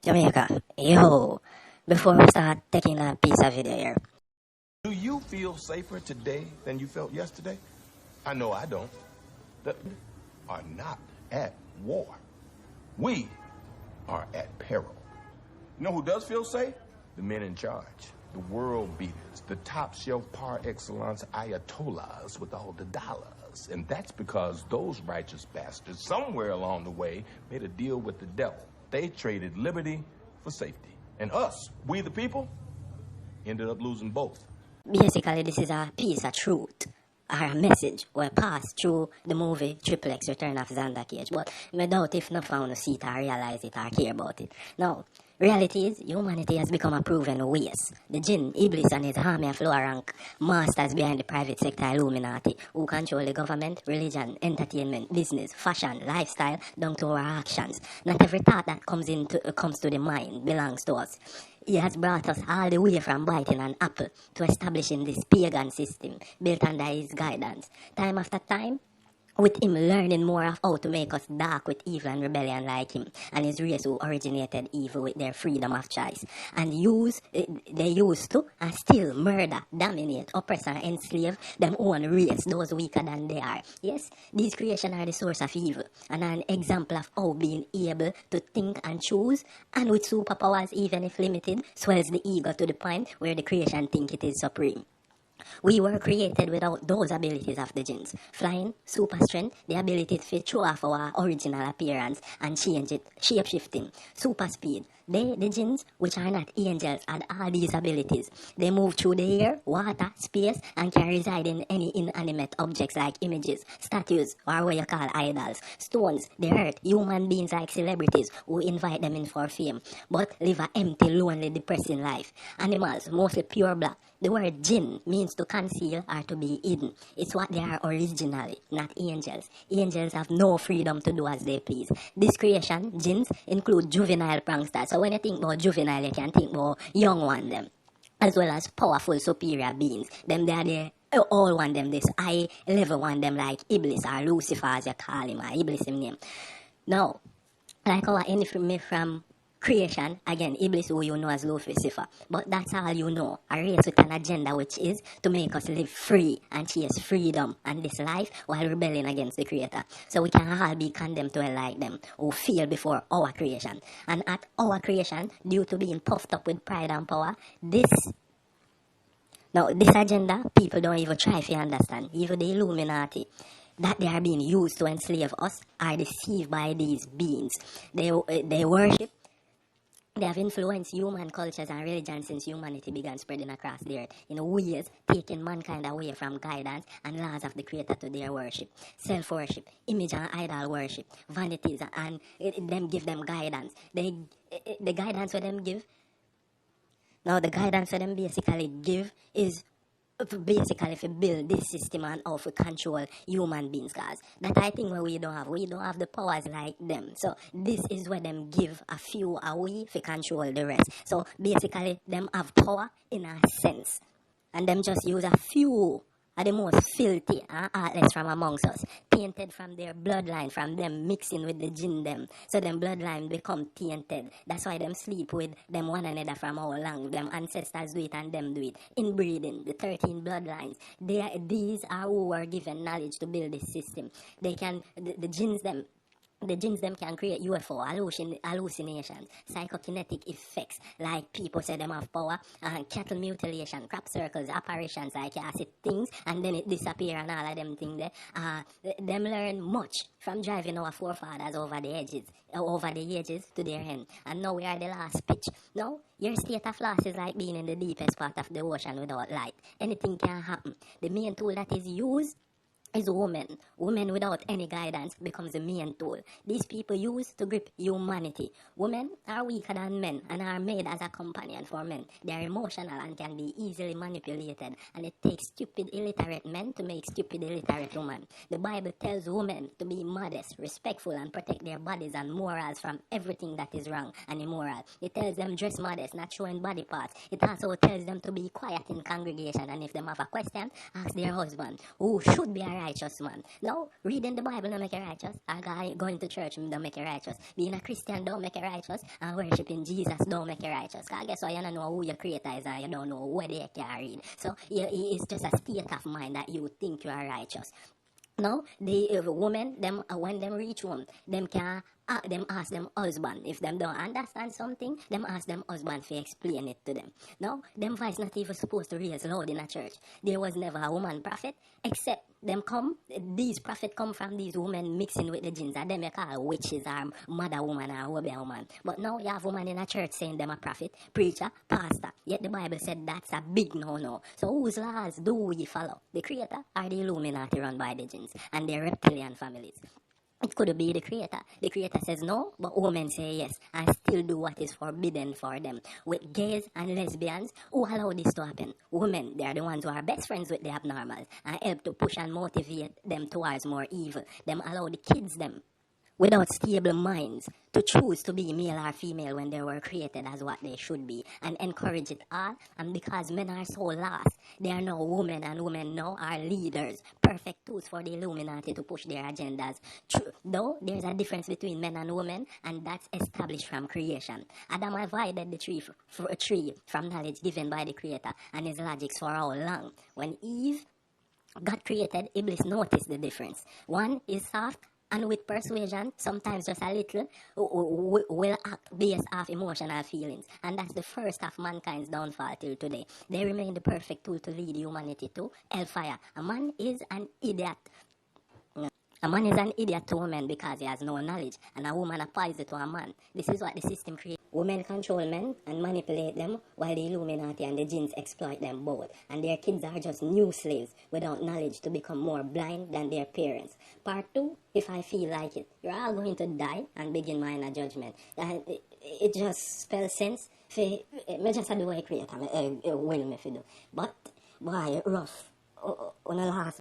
Jamaica, yo, before we start taking a piece of video here. Do you feel safer today than you felt yesterday? I know I don't. The are not at war. We are at peril. You know who does feel safe? The men in charge, the world beaters, the top shelf par excellence ayatollahs with all the dollars. And that's because those righteous bastards somewhere along the way made a deal with the devil. They traded liberty for safety. And us, we the people, ended up losing both. Basically, this is a piece of truth or a message we passed through the movie Triple X Return of Xander Cage, but I doubt if no found to see it or realize it or care about it. Now, reality is, humanity has become a proven waste. The jinn, Iblis and his army of lower rank masters behind the private sector Illuminati, who control the government, religion, entertainment, business, fashion, lifestyle, down to our actions. Not every thought that comes to the mind belongs to us. He has brought us all the way from biting an apple to establishing this pagan system built under his guidance. Time after time, with him learning more of how to make us dark with evil and rebellion like him, and his race who originated evil with their freedom of choice, and they used to and still murder, dominate, oppress and enslave them own race, those weaker than they are. Yes, these creations are the source of evil, and an example of how being able to think and choose, and with superpowers even if limited, swells the ego to the point where the creation think it is supreme. We were created without those abilities of the jinns. Flying, super strength, the ability to throw off our original appearance and change it, shape-shifting, super speed. They, the jinns, which are not angels, had all these abilities. They move through the air, water, space, and can reside in any inanimate objects like images, statues, or what you call idols, stones, the earth, human beings like celebrities who invite them in for fame, but live a empty, lonely, depressing life. Animals, mostly pure black. The word jinn means to conceal or to be hidden. It's what they are originally, not angels. Angels have no freedom to do as they please. This creation, jinns, include juvenile pranksters. So when you think about juvenile, you can think about young one them, as well as powerful superior beings. Them they are the all one them, this high level one them like Iblis or Lucifer as you call him, or Iblis him name. Now, like our enemy from creation, again, Iblis who you know as Lucifer. But that's all you know. A race with an agenda which is to make us live free and chase freedom and this life while rebelling against the Creator. So we can all be condemned to hell like them who fail before our creation. And at our creation, due to being puffed up with pride and power, this agenda, people don't even try to understand. Even the Illuminati, that they are being used to enslave us, are deceived by these beings. They worship. They have influenced human cultures and religions since humanity began spreading across the earth in ways taking mankind away from guidance and laws of the Creator to their worship. Self-worship, image and idol worship, vanities, and them give them guidance. The guidance for them give, now the guidance for them basically give is basically to build this system and how to control human beings, guys. That I think what we don't have the powers like them. So this is where them give a few away to control the rest. So basically them have power in a sense, and them just use a few are the most filthy and heartless from amongst us, tainted from their bloodline, from them mixing with the jinn them. So them bloodline become tainted. That's why them sleep with them one another from how long. Them ancestors do it and them do it. Inbreeding, the 13 bloodlines. These are who were given knowledge to build this system. They can, the jinns them, can create UFO hallucinations, psychokinetic effects, like people say them have power, and cattle mutilation, crop circles, apparitions, like you see things, and then it disappear and all of them things there. Them learn much from driving our forefathers over the ages to their end. And now we are the last pitch. Now, your state of loss is like being in the deepest part of the ocean without light. Anything can happen. The main tool that is used is women. Women without any guidance becomes the main tool. These people use to grip humanity. Women are weaker than men and are made as a companion for men. They are emotional and can be easily manipulated, and it takes stupid illiterate men to make stupid illiterate women. The Bible tells women to be modest, respectful, and protect their bodies and morals from everything that is wrong and immoral. It tells them dress modest, not showing body parts. It also tells them to be quiet in congregation, and if they have a question, ask their husband, who should be around righteous man. No, reading the Bible don't make you righteous. Or going to church don't make you righteous. Being a Christian don't make you righteous. And worshiping Jesus don't make you righteous. Because I guess why you don't know who your creator is and you don't know what they can read. So it's just a state of mind that you think you are righteous. No, the women, them when them reach home, them can them ask them husband. If them don't understand something, them ask them husband to explain it to them. No, them voice not even supposed to raise loud in a church. There was never a woman prophet, except them come, these prophets come from these women mixing with the jinns, and them you call witches or mother woman or wobby woman. But now you have woman in a church saying them a prophet, preacher, pastor. Yet the Bible said that's a big no-no. So whose laws do we follow? The Creator or the Illuminati run by the jinns and their reptilian families? It could be the Creator. The Creator says no, but women say yes, and still do what is forbidden for them. With gays and lesbians, who allow this to happen? Women, they are the ones who are best friends with the abnormals and help to push and motivate them towards more evil. Them allow the kids them without stable minds to choose to be male or female when they were created as what they should be, and encourage it all. And because men are so lost, they are now women, and women now are leaders, perfect tools for the Illuminati to push their agendas. True, though there's a difference between men and women, and that's established from creation. Adam avoided the tree from knowledge given by the Creator and his logics for how long? When Eve got created, Iblis noticed the difference. One is soft, and with persuasion, sometimes just a little, will act based off emotional feelings. And that's the first of mankind's downfall till today. They remain the perfect tool to lead humanity to hellfire. A man is an idiot. A man is an idiot to women because he has no knowledge, and a woman applies it to a man. This is what the system creates. Women control men and manipulate them, while the Illuminati and the jinns exploit them both. And their kids are just new slaves without knowledge to become more blind than their parents. Part 2, if I feel like it. You're all going to die and begin minor judgment. And it just spells sense. Me just do what I create, will me for do. But, boy, rough. On the last